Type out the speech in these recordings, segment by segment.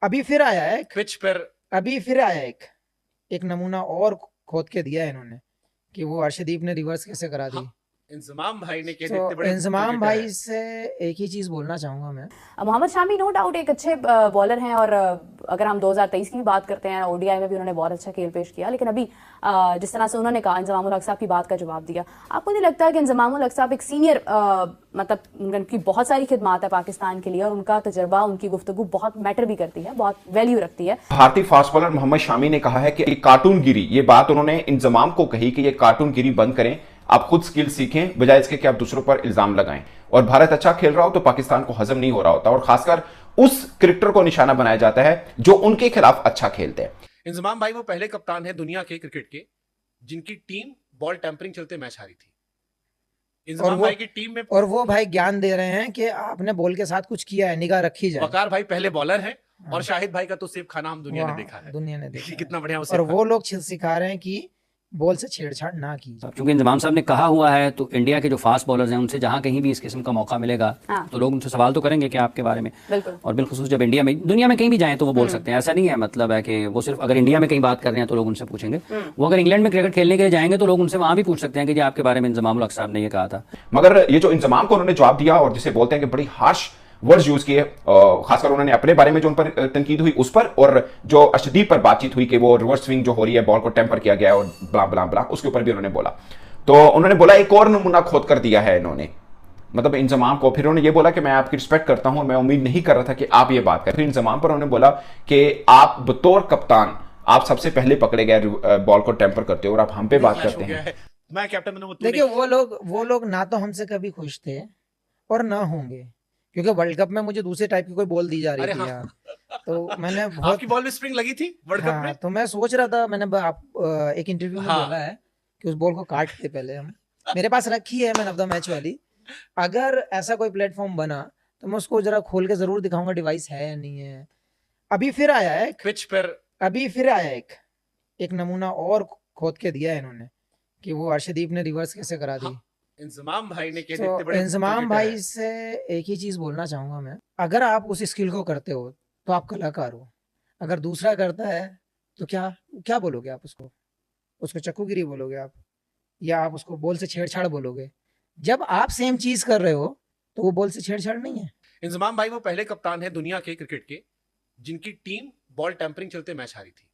अभी फिर आया है पिच पर। अभी फिर आया एक नमूना और खोद के दिया है इन्होंने कि वो अर्शदीप ने रिवर्स कैसे करा दी। हाँ, इंजमाम भाई ने कह तो दिए, इतने बड़े इंजमाम क्रिकेटर भाई है। से एक ही चीज बोलना चाहूंगा मैं। मोहम्मद शामी नो डाउट एक अच्छे बॉलर हैं, और अगर हम 2023 की भी बात करते हैं, ओडीआई में भी उन्होंने बहुत अच्छा खेल पेश किया, लेकिन अभी जिस तरह से उन्होंने कहा, इंजमामुल हक साहब की बात का जवाब दिया, आपको नहीं लगता कि इंजमामुल हक साहब एक सीनियर, मतलब उनकी बहुत सारी खिदमात है पाकिस्तान के लिए, और उनका तजर्बा, उनकी गुफ्तगू बहुत मैटर भी करती है, बहुत वैल्यू रखती है। भारतीय फास्ट बॉलर मोहम्मद शामी ने कहा है कि कार्टूनगिरी, ये बात उन्होंने इंजमाम को कही कि ये कार्टूनगिरी बंद करें, आप खुद स्किल सीखें बजाय इसके कि आप दूसरों पर इल्जाम लगाएं। और भारत अच्छा खेल रहा हो तो पाकिस्तान को हजम नहीं हो रहा होता, और खासकर उस क्रिकेटर को निशाना बनाया जाता है जो उनके खिलाफ अच्छा खेलते हैं। इंजमाम भाई वो पहले कप्तान है दुनिया के क्रिकेट के जिनकी टीम बॉल टेम्परिंग चलते मैच हारी थी। और इंजमाम वो भाई की टीम में वो भाई ज्ञान दे रहे हैं कि आपने बॉल के साथ कुछ किया है, निगाह रखी जाए। वकार भाई पहले बॉलर हैं, और हाँ। शाहिद भाई का तो सेब खाना हम दुनिया ने वाह, देखा है। दुनिया ने देखा देखिए है। कितना बढ़िया वो और सेब वो खाता लोग सिखा रहे हैं कि बॉल से छेड़छाड़ ना की जाए। क्योंकि इंजमाम साहब ने कहा हुआ है, तो इंडिया के जो फास्ट बॉलर्स हैं उनसे जहां कहीं भी इस किस्म का मौका मिलेगा, हाँ। तो लोग उनसे सवाल तो करेंगे कि आपके बारे में। बिल्कुल। और बिलखुसूस जब इंडिया में, दुनिया में कहीं भी जाएं तो वो बोल सकते हैं, ऐसा नहीं है, मतलब है कि वो सिर्फ अगर इंडिया में कहीं बात कर रहे हैं तो लोग उनसे पूछेंगे। वो अगर इंग्लैंड में क्रिकेट खेलने के लिए जाएंगे तो लोग उनसे वहां भी पूछ सकते हैं कि जी आपके बारे में इंजमामुल हक साहब ने ये कहा था। मगर ये जो इंजमाम को उन्होंने जवाब दिया, और जिसे बोलते हैं कि बड़ी हार्श वर्ड्स यूज किए, खासकर उन्होंने अपने बारे में जो उन पर तनकीद हुई उस पर, और जो अर्शदीप पर बातचीत हुई कि वो रिवर्स स्विंग जो हो रही है, बॉल को टेम्पर किया गया है और ब्ला ब्ला ब्ला, उसके ऊपर भी उन्होंने बोला। तो उन्होंने बोला एक और नमूना खोद कर दिया है इन्होंने, मतलब इंजमाम को। फिर उन्होंने ये बोला कि मैं आपकी रिस्पेक्ट करता हूं, मैं उम्मीद नहीं कर रहा था कि आप ये बात करें। फिर इंजमाम पर उन्होंने बोला कि आप बतौर कप्तान आप सबसे पहले पकड़े गए बॉल को टेम्पर करते हो, और आप हम पे बात करते हैं। मैं कैप्टन हूं, देखिए वो लोग ना तो हमसे कभी खुश थे और ना होंगे, क्योंकि वर्ल्ड कप में मुझे दूसरे टाइप की कोई बॉल दी जा रही थी यार। तो मैंने बहुत आपकी बॉल में स्प्रिंग लगी थी वर्ल्ड कप में। तो मैं सोच रहा था, मैंने एक इंटरव्यू में बोला है कि उस बॉल को काटते पहले हम। मेरे पास रखी है मैन ऑफ द मैच वाली, अगर ऐसा कोई प्लेटफॉर्म बना तो मैं उसको जरा खोल के जरूर दिखाऊंगा डिवाइस है या नहीं है। अभी फिर आया है पिच पर। अभी फिर आया एक नमूना और खोद के दिया है इन्होंने कि वो अर्शदीप ने रिवर्स कैसे करा दी। इंजमाम भाई ने कह दिए, तो इतने बड़े इंजमाम क्रिकेटर भाई है। से एक ही चीज बोलना चाहूंगा मैं, अगर आप उस स्किल को करते हो तो आप कलाकार हो। अगर दूसरा करता है तो क्या क्या बोलोगे आप उसको? उसको चक्कूगिरी बोलोगे आप, या आप उसको बॉल से छेड़छाड़ बोलोगे? जब आप सेम चीज कर रहे हो तो वो बॉल से छेड़छाड़ नहीं है। इंजमाम भाई वो पहले कप्तान है दुनिया के क्रिकेट के जिनकी टीम बॉल टेम्परिंग चलते मैच हारी थी।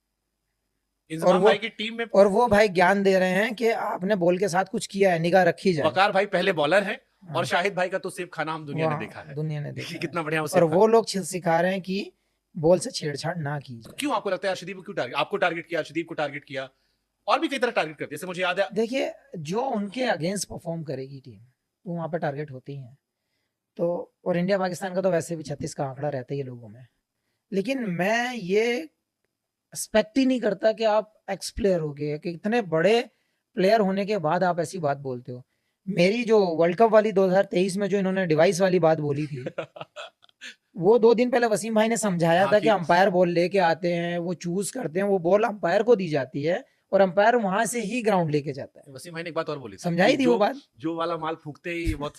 इंजमाम भाई की टीम में वो भाई ज्ञान दे रहे हैं कि आपने बॉल के साथ कुछ किया है, निगाह रखी जाए। वकार भाई पहले बॉलर हैं, हाँ। और शाहिद भाई का तो सेब खाना हम दुनिया ने देखा है। दुनिया ने देखिए देखा कितना बढ़िया वो है। और सेब वो लोग सिखा रहे हैं कि बॉल से छेड़छाड़ ना की जाए। क्यों आपको लगता है अर्शदीप को क्यों टारगेट, आपको टारगेट किया, अर्शदीप को टारगेट किया, और भी कई तरह टारगेट करते हैं, जैसे मुझे याद है। देखिए, जो उनके अगेंस्ट परफॉर्म करेगी टीम वो वहां पर टारगेट होती है। तो और इंडिया पाकिस्तान का तो वैसे भी 36 का आंकड़ा रहता ही है लोगों में। लेकिन मैं ये एक्सपेक्ट ही नहीं करता कि आप एक्स प्लेयर हो गए, कि इतने बड़े प्लेयर होने के बाद आप ऐसी बात बोलते हो। मेरी जो वर्ल्ड कप वाली 2023 में जो इन्होंने डिवाइस वाली बात बोली थी वो 2 दिन पहले वसीम भाई ने समझाया था कि अंपायर बॉल लेके आते हैं, वो चूज करते हैं, वो बॉल अंपायर को दी जाती है और अंपायर वहां से ही ग्राउंड लेके जाता है। वसीम भाई ने एक बात और बोली, समझाई थी वो बात, जो वाला माल फूकते ही बहुत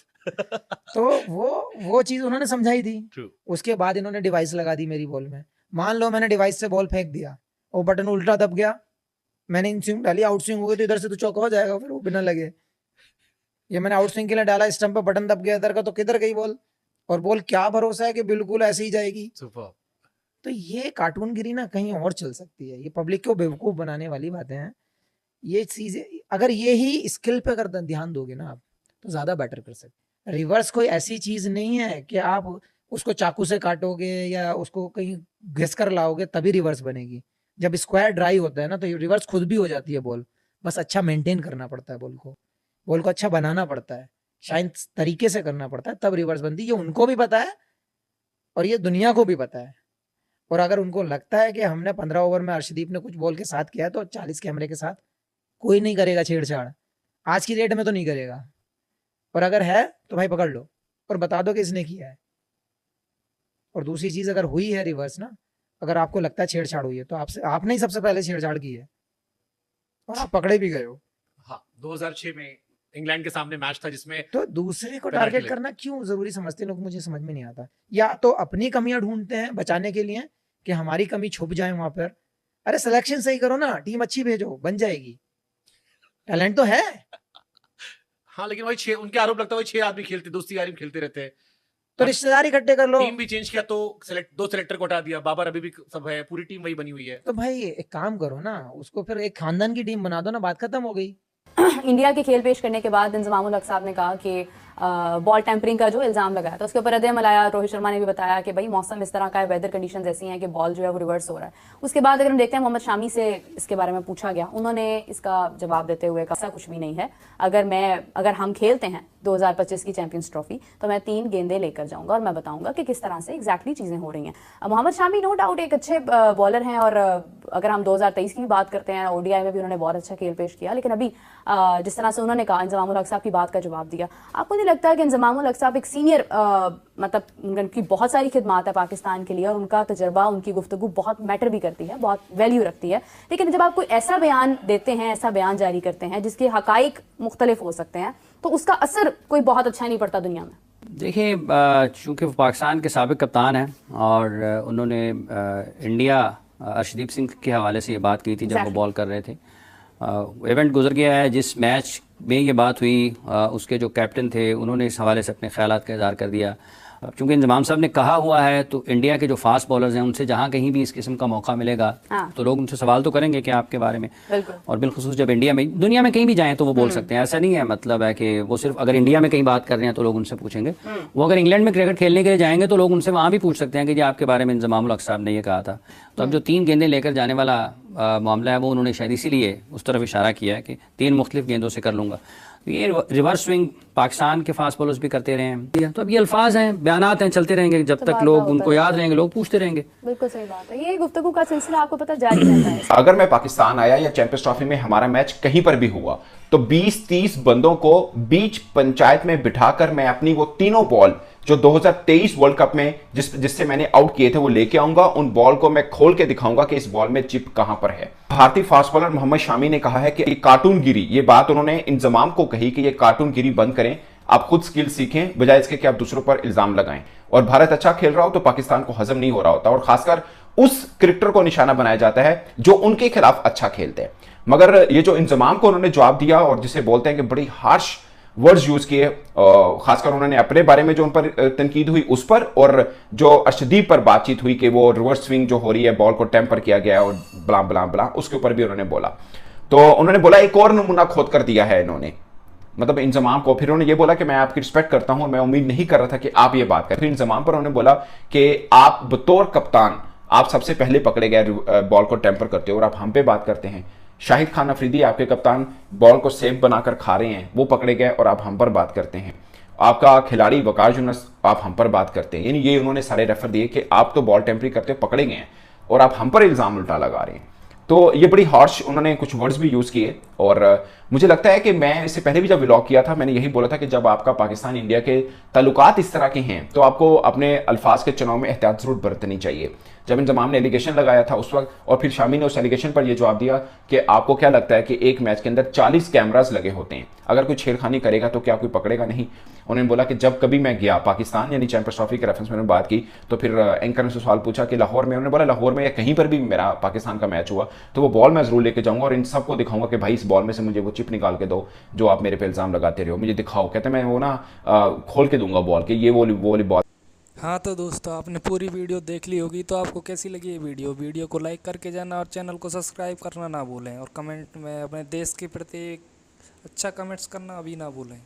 तो वो चीज उन्होंने समझाई थी। True. उसके बाद इन्होंने डिवाइस लगा दी मेरी बॉल में। मान लो मैंने डिवाइस से बॉल फेंक दिया, वो बटन उल्टा दब गया, मैंने इन स्विंग डाली, आउट स्विंग हो गई, तो इधर से तो चौका हो जाएगा फिर वो बिना लगे। ये मैंने आउट स्विंग के लिए डाला, स्टंप पे बटन दब गया इधर का, तो किधर गई बॉल? और बॉल क्या भरोसा है कि बिल्कुल ऐसे ही जाएगी? सुपर। तो ये कार्टूनगिरी ना कहीं और चल सकती है, ये पब्लिक को बेवकूफ बनाने वाली बातें हैं। ये चीजें अगर ये ही स्किल पे अगर ध्यान दोगे ना आप, तो ज्यादा बेटर कर सकते। रिवर्स कोई ऐसी चीज नहीं है कि आप उसको चाकू से काटोगे या उसको कहीं घिस कर लाओगे तभी रिवर्स बनेगी। जब स्क्वायर ड्राई होता है ना तो रिवर्स खुद भी हो जाती है बॉल। बस अच्छा मेंटेन करना पड़ता है बॉल को अच्छा बनाना पड़ता है, शायद तरीके से करना पड़ता है, तब रिवर्स बनती है। ये उनको भी पता है और ये दुनिया को भी पता है। और अगर उनको लगता है कि हमने 15 ओवर में अर्शदीप ने कुछ बॉल के साथ किया तो 40 कैमरे के साथ कोई नहीं करेगा छेड़छाड़, आज की डेट में तो नहीं करेगा। और अगर है तो भाई पकड़ लो और बता दो कि इसने किया है। और दूसरी चीज, अगर हुई है रिवर्स ना, अगर आपको लगता है छेड़छाड़ हुई है तो आपने ही सबसे पहले छेड़छाड़ की है और आप पकड़े भी गए हो। हाँ, 2006 में इंग्लैंड के सामने मैच था जिसमें तो दूसरे को टारगेट करना क्यों जरूरी समझते हैं लोग, मुझे समझ में नहीं आता। या तो अपनी कमियां ढूंढते हैं बचाने के लिए, कि हमारी कमी छुप जाए वहां पर। अरे सिलेक्शन सही करो ना, टीम अच्छी भेजो, बन जाएगी। टैलेंट तो है। हाँ, लेकिन वही 6 उनके आरोप लगता है, वही 6 आदमी खेलते, दोस्ती यारी में खेलते रहते हैं। तो रिश्तेदार इकट्ठे कर लो। टीम भी चेंज किया तो 2 सेलेक्टर को हटा दिया, बाबर अभी भी सब है, पूरी टीम वही बनी हुई है। तो भाई एक काम करो ना, उसको फिर एक खानदान की टीम बना दो ना, बात खत्म हो गई। इंडिया के खेल पेश करने के बाद इंजमामुल हक साहब ने कहा कि बॉल टेम्परिंग का जो इल्जाम लगाया था उसके ऊपर रद्द-ए-अमल आया। रोहित शर्मा ने भी बताया कि भाई मौसम इस तरह का है, वेदर कंडीशंस ऐसी हैं कि बॉल जो है वो रिवर्स हो रहा है। उसके बाद अगर हम देखते हैं, मोहम्मद शामी से इसके बारे में पूछा गया, उन्होंने इसका जवाब देते हुए कहा ऐसा कुछ भी नहीं है, अगर हम खेलते हैं 2025 की चैंपियंस ट्रॉफी तो मैं 3 गेंदें लेकर जाऊंगा और मैं बताऊंगा कि किस तरह से एग्जैक्टली चीजें हो रही हैं। मोहम्मद शामी नो डाउट एक अच्छे बॉलर हैं और अगर हम 2023 की बात करते हैं, ओडीआई में भी उन्होंने बहुत अच्छा खेल पेश किया, लेकिन अभी जिस तरह से उन्होंने कहा, इंजमामुल हक साहब की बात का जवाब दिया, आपको नहीं लगता है कि इंजमामुल हक साहब एक सीनियर, मतलब उनकी बहुत सारी खिदमात है पाकिस्तान के लिए और उनका तजर्बा, उनकी गुफ्तगू बहुत मैटर भी करती है, बहुत वैल्यू रखती है, लेकिन जब आप कोई ऐसा बयान देते हैं, ऐसा बयान जारी करते हैं जिसके हकाइक मुख्तलिफ हो सकते हैं, तो उसका असर कोई बहुत अच्छा नहीं पड़ता दुनिया में। देखिए, चूँकि वो पाकिस्तान के साबिक कप्तान हैं और उन्होंने इंडिया अर्शदीप सिंह के हवाले से ये बात की थी जब वो बॉल कर रहे थे। इवेंट गुजर गया है, जिस मैच में ये बात हुई उसके जो कैप्टन थे उन्होंने इस हवाले से अपने ख्यालात का इज़हार कर दिया। चूँकि इंजमाम साहब ने कहा हुआ है तो इंडिया के जो फास्ट बॉलर्स हैं उनसे जहाँ कहीं भी इस किस्म का मौका मिलेगा तो लोग उनसे सवाल तो करेंगे कि आपके बारे में। और बिलखुसूस जब इंडिया में, दुनिया में कहीं भी जाएं तो वो बोल सकते हैं, ऐसा नहीं है मतलब है कि वो सिर्फ अगर इंडिया में कहीं बात कर रहे हैं तो लोग उनसे पूछेंगे। वो अगर इंग्लैंड में क्रिकेट खेलने के लिए जाएंगे तो लोग उनसे वहाँ भी पूछ सकते हैं कि जी आपके बारे में इंजमामुल हक साहब ने ये कहा था। तो अब जो 3 गेंदें लेकर जाने वाला मामला है वो उन्होंने शायद इसीलिए उस तरफ इशारा किया है कि 3 मुख्तलिफ गेंदों से कर लूँगा। ये रिवर्स स्विंग पाकिस्तान के फास्ट बॉलर्स भी करते रहे हैं। तो अब ये अल्फाज हैं, बयानात हैं, चलते रहेंगे जब तक लोग उनको याद रहेंगे, लोग पूछते रहेंगे। बिल्कुल सही बात है, ये गुफ्तगू का सिलसिला आपको पता जारी रहता है। अगर मैं पाकिस्तान आया या चैंपियंस ट्रॉफी में हमारा मैच कहीं पर भी हुआ तो 20-30 बंदों को बीच पंचायत में बिठाकर मैं अपनी वो तीनों बॉल जो 2023 वर्ल्ड कप में जिससे मैंने आउट किए थे वो लेके आऊंगा। उन बॉल को मैं खोल के दिखाऊंगा कि इस बॉल में चिप कहां पर है। भारतीय फास्ट बॉलर मोहम्मद शामी ने कहा है कि ये कार्टूनगिरी, ये बात उन्होंने इंजमाम को कही कि ये कार्टूनगिरी बंद करें, आप खुद स्किल सीखें बजाय इसके कि आप दूसरों पर इल्जाम लगाएं। और भारत अच्छा खेल रहा हो तो पाकिस्तान को हजम नहीं हो रहा होता और खासकर उस क्रिकेटर को निशाना बनाया जाता है जो उनके खिलाफ अच्छा खेलते हैं। मगर ये जो इंजमाम को उन्होंने जवाब दिया और जिसे बोलते हैं कि बड़ी हार्श वर्ड्स यूज किए, खासकर उन्होंने अपने बारे में जो उन पर तनकीद हुई उस पर, और जो अर्शदीप पर बातचीत हुई कि वो रिवर्स स्विंग जो हो रही है, बॉल को टेम्पर किया गया और बला बला बला, उसके ऊपर भी उन्होंने बोला। तो उन्होंने बोला एक और नमूना खोद कर दिया है इन्होंने, मतलब इंजमाम को। फिर उन्होंने ये बोला कि मैं आपकी रिस्पेक्ट करता हूं और मैं उम्मीद नहीं कर रहा था कि आप ये बात करें। फिर इंजमाम पर उन्होंने बोला कि आप बतौर कप्तान आप सबसे पहले पकड़े गए बॉल को टेम्पर करते हो और आप हम पे बात करते हैं। शाहिद खान अफरीदी आपके कप्तान बॉल को सेफ बनाकर खा रहे हैं, वो पकड़े गए और आप हम पर बात करते हैं। आपका खिलाड़ी वकार यूनुस, आप हम पर बात करते हैं। यानी ये उन्होंने सारे रेफर दिए कि आप तो बॉल टेम्परिंग करते पकड़े गए हैं और आप हम पर इल्जाम उल्टा लगा रहे हैं। तो ये बड़ी हार्श उन्होंने कुछ वर्ड्स भी यूज किए और मुझे लगता है कि मैं इससे पहले भी जब व्लॉग किया था मैंने यही बोला था कि जब आपका पाकिस्तान इंडिया के ताल्लुकात इस तरह के हैं तो आपको अपने अल्फाज के चुनाव में एहतियात जरूर बरतनी चाहिए। जब इंजमाम ने एलिगेशन लगाया था उस वक्त, और फिर शामी ने उस एलिगेशन पर यह जवाब दिया कि आपको क्या लगता है कि एक मैच के अंदर 40 कैमरास लगे होते हैं, अगर कोई छेड़खानी करेगा तो क्या कोई पकड़ेगा नहीं। उन्होंने बोला कि जब कभी मैं गया पाकिस्तान यानी चैंपियंस ट्रॉफी के रेफरेंस में बात की तो फिर एंकर ने सवाल पूछा कि लाहौर में, उन्होंने बोला लाहौर में या कहीं पर भी मेरा पाकिस्तान का मैच हुआ तो वो बॉल मैं जरूर लेके जाऊंगा और इन सबको दिखाऊंगा कि भाई इस बॉल में से मुझे वो चिप निकाल के दो जो आप मेरे पे इल्जाम लगाते रहे हो, मुझे दिखाओ। कहते मैं वो ना खोल के दूंगा बॉल कि ये वो वाली बॉल। हाँ तो दोस्तों, आपने पूरी वीडियो देख ली होगी, तो आपको कैसी लगी ये वीडियो को लाइक करके जाना और चैनल को सब्सक्राइब करना ना भूलें और कमेंट में अपने देश के प्रति अच्छा कमेंट्स करना अभी ना भूलें।